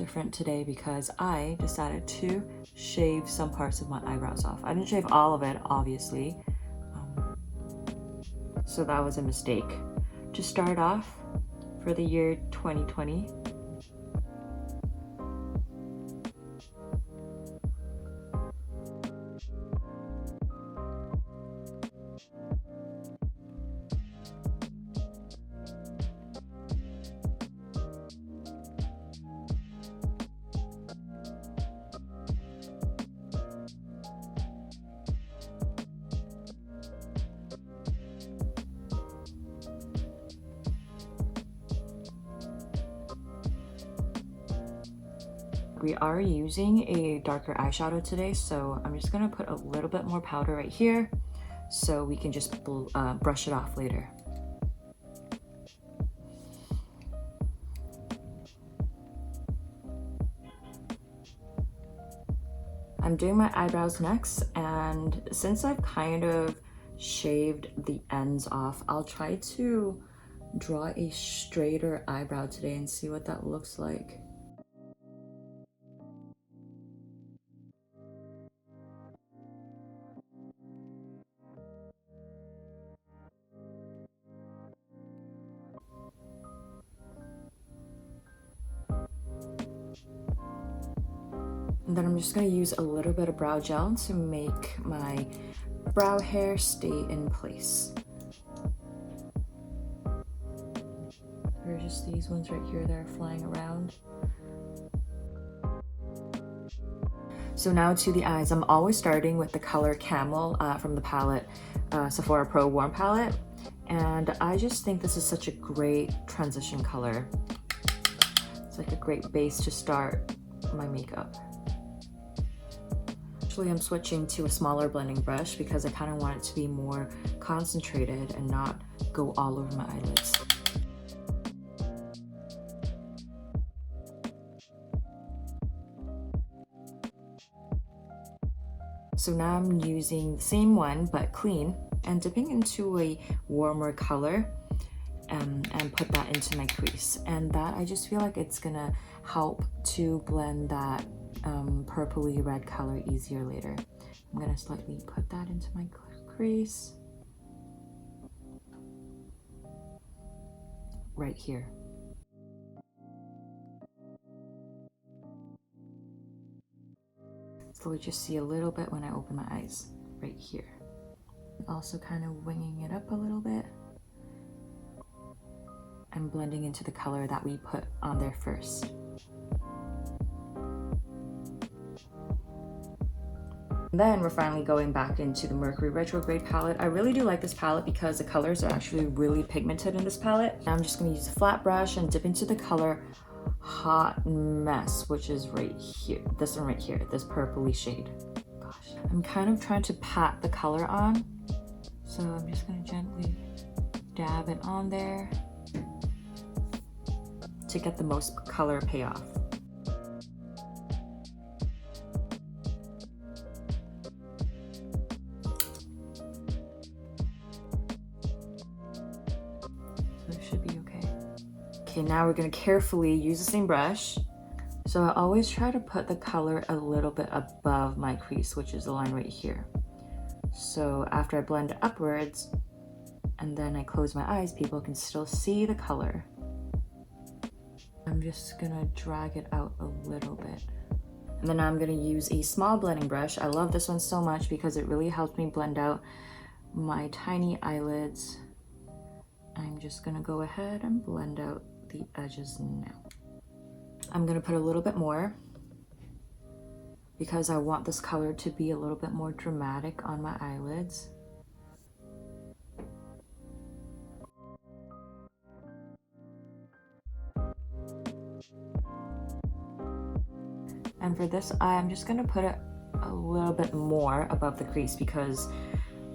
different today because I decided to shave some parts of my eyebrows off. I didn't shave all of it, obviously, so that was a mistake. To start off for the year 2020, we are using a darker eyeshadow today, so I'm just gonna put a little bit more powder right here so we can just brush it off later. I'm doing my eyebrows next, and since I've kind of shaved the ends off, I'll try to draw a straighter eyebrow today and see what that looks like. And then I'm just going to use a little bit of brow gel to make my brow hair stay in place. There are just these ones right here that are flying around. So now to the eyes. I'm always starting with the color Camel from the palette, Sephora Pro Warm palette. And I just think this is such a great transition color. It's like a great base to start my makeup. Actually, I'm switching to a smaller blending brush because I kind of want it to be more concentrated and not go all over my eyelids. So now I'm using the same one but clean and dipping into a warmer color and put that into my crease. And that, I just feel like it's gonna help to blend that purpley red color easier later. I'm gonna slightly put that into my crease right here. So we just see a little bit when I open my eyes right here. Also kind of winging it up a little bit and blending into the color that we put on there first. Then we're finally going back into the Mercury Retrograde palette. I really do like this palette because the colors are actually really pigmented in this palette. Now I'm just going to use a flat brush and dip into the color Hot Mess, which is right here. This one right here, this purpley shade. Gosh, I'm kind of trying to pat the color on. So I'm just going to gently dab it on there to get the most color payoff. Okay, now we're going to carefully use the same brush. So I always try to put the color a little bit above my crease, which is the line right here. So after I blend it upwards and then I close my eyes, people can still see the color. I'm just going to drag it out a little bit. And then I'm going to use a small blending brush. I love this one so much because it really helps me blend out my tiny eyelids. I'm just going to go ahead and blend out the edges now. I'm going to put a little bit more because I want this color to be a little bit more dramatic on my eyelids. And for this eye, I'm just going to put it a little bit more above the crease because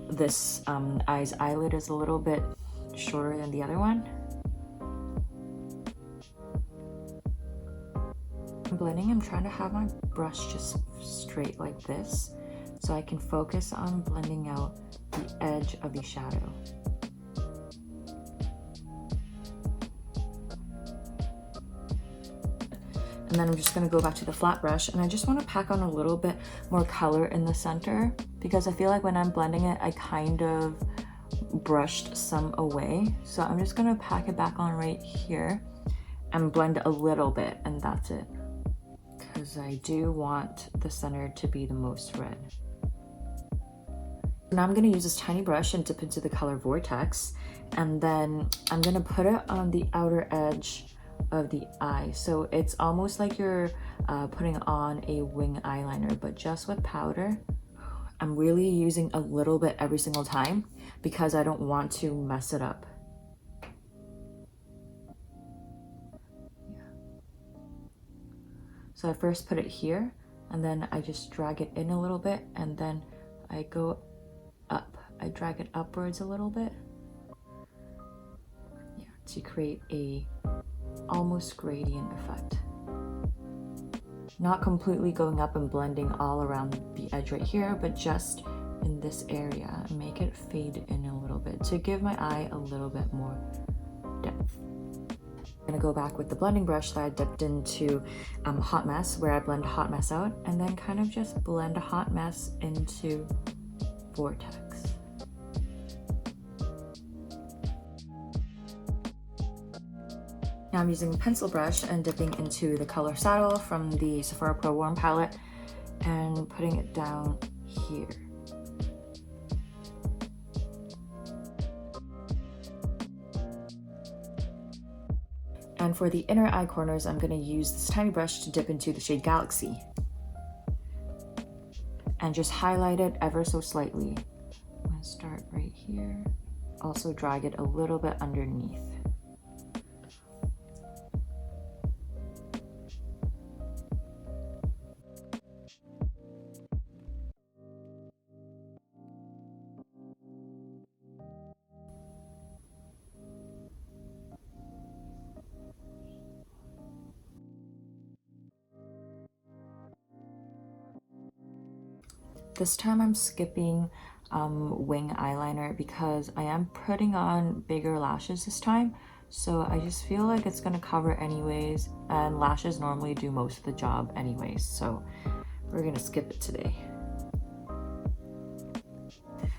this eye's eyelid is a little bit shorter than the other one. I'm blending, I'm trying to have my brush just straight like this so I can focus on blending out the edge of the shadow. And And then I'm just gonna go back to the flat brush, and I just wanna pack on a little bit more color in the center because I feel like when I'm blending it, I kind of brushed some away. So I'm just gonna pack it back on right here and blend a little bit, and that's it. Because I do want the center to be the most red. Now I'm gonna use this tiny brush and dip into the color Vortex, and then I'm gonna put it on the outer edge of the eye. So it's almost like you're putting on a wing eyeliner, but just with powder. I'm really using a little bit every single time because I don't want to mess it up. So I first put it here, and then I just drag it in a little bit, and then I go up. I drag it upwards a little bit, yeah, to create a almost gradient effect. Not completely going up and blending all around the edge right here, but just in this area. Make it fade in a little bit to give my eye a little bit more depth. I'm gonna go back with the blending brush that I dipped into Hot Mess, where I blend Hot Mess out, and then kind of just blend a Hot Mess into Vortex. Now I'm using a pencil brush and dipping into the color Saddle from the Sephora Pro Warm palette and putting it down here. And for the inner eye corners, I'm going to use this tiny brush to dip into the shade Galaxy and just highlight it ever so slightly. I'm going to start right here. Also drag it a little bit underneath. This time I'm skipping wing eyeliner because I am putting on bigger lashes this time. So I just feel like it's gonna cover anyways, and lashes normally do most of the job anyways. So we're gonna skip it today.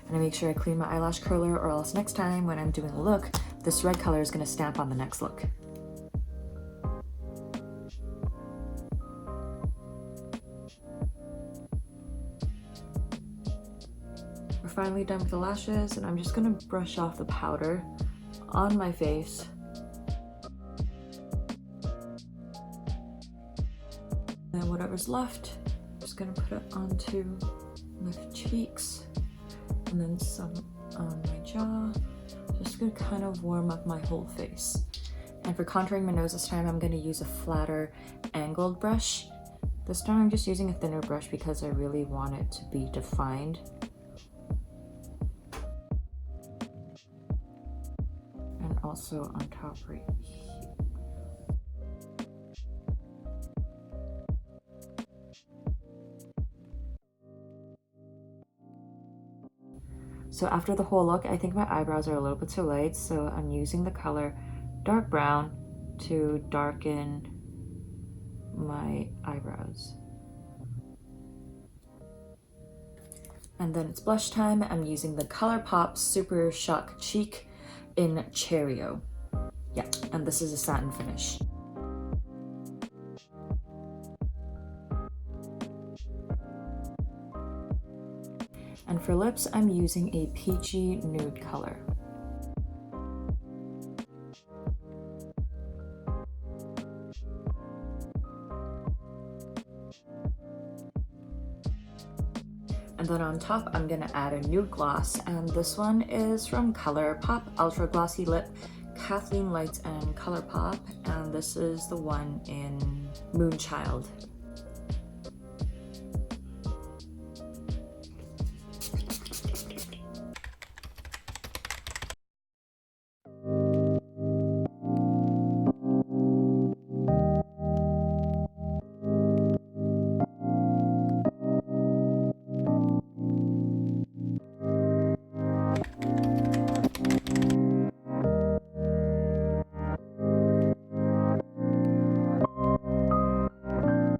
And I make sure I clean my eyelash curler, or else next time when I'm doing a look, this red color is gonna stamp on the next look. We're finally done with the lashes, and I'm just gonna brush off the powder on my face. And whatever's left, I'm just gonna put it onto my cheeks and then some on my jaw. Just gonna kind of warm up my whole face. And for contouring my nose this time, I'm gonna use a flatter angled brush. This time I'm just using a thinner brush because I really want it to be defined. And also on top right here. So after the whole look, I think my eyebrows are a little bit too light, so I'm using the color dark brown to darken my eyebrows. And then it's blush time. I'm using the ColourPop Super Shock Cheek in Cheerio. Yeah, and this is a satin finish. And for lips, I'm using a peachy nude color. And then on top, I'm gonna add a nude gloss, and this one is from ColourPop Ultra Glossy Lip, Kathleen Lights and ColourPop, and this is the one in Moonchild.